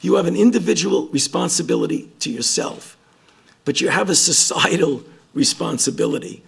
You have an individual responsibility to yourself, but you have a societal responsibility.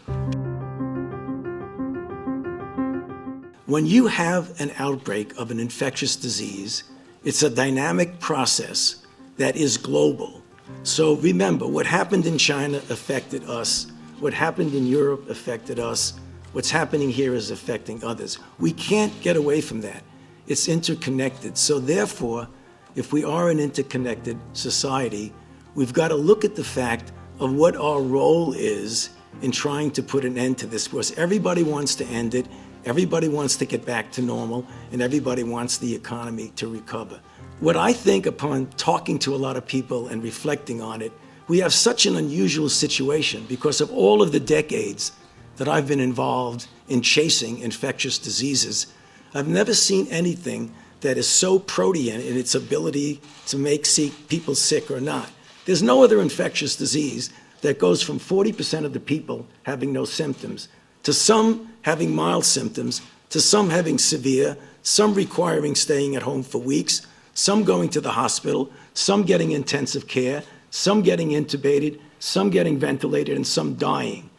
When you have an outbreak of an infectious disease, it's a dynamic process that is global. So remember, what happened in China affected us. What happened in Europe affected us. What's happening here is affecting others. We can't get away from that. It's interconnected. So therefore, if we are an interconnected society, we've got to look at the fact of what our role is in trying to put an end to this. Because everybody wants to end it, everybody wants to get back to normal, and everybody wants the economy to recover. What I think, upon talking to a lot of people and reflecting on it, we have such an unusual situation because of all of the decades that I've been involved in chasing infectious diseases. I've never seen anything that is so protean in its ability to make people sick or not. There's no other infectious disease that goes from 40% of the people having no symptoms to some having mild symptoms, to some having severe, some requiring staying at home for weeks, some going to the hospital, some getting intensive care, some getting intubated, some getting ventilated, and some dying.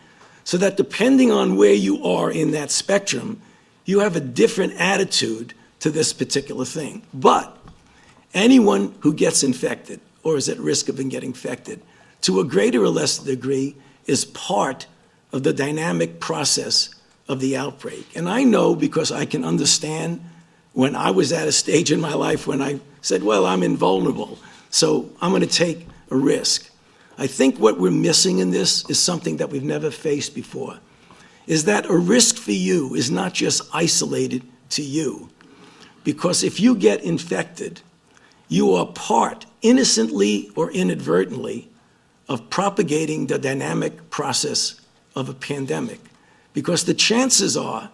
So that depending on where you are in that spectrum, you have a different attitude to this particular thing. But anyone who gets infected or is at risk of getting infected, to a greater or less degree, is part of the dynamic process of the outbreak. And I know, because I can understand when I was at a stage in my life when I said, well, I'm invulnerable, so I'm going to take a risk. I think what we're missing in this is something that we've never faced before, is that a risk for you is not just isolated to you. Because if you get infected, you are part, innocently or inadvertently, of propagating the dynamic process of a pandemic. Because the chances are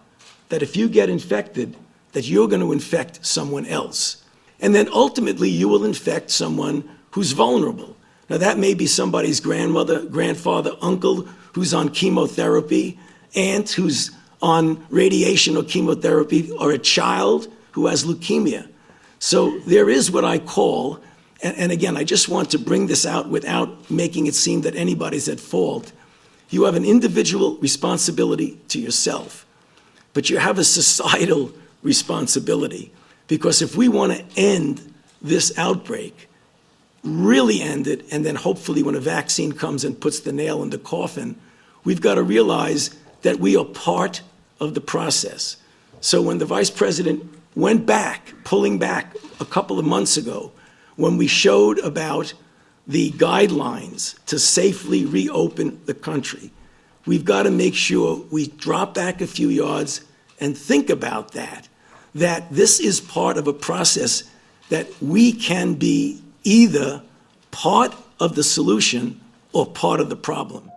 that if you get infected, that you're going to infect someone else. And then ultimately you will infect someone who's vulnerable. Now that may be somebody's grandmother, grandfather, uncle who's on chemotherapy, aunt who's on radiation or chemotherapy, or a child who has leukemia. So there is what I call, and again, I just want to bring this out without making it seem that anybody's at fault. You have an individual responsibility to yourself, but you have a societal responsibility. Because if we want to end this outbreak, really end it, and then hopefully when a vaccine comes and puts the nail in the coffin, we've got to realize that we are part of the process. So when the vice president went back, pulling back a couple of months ago, when we showed about the guidelines to safely reopen the country, we've got to make sure we drop back a few yards and think about that this is part of a process that we can be either part of the solution or part of the problem.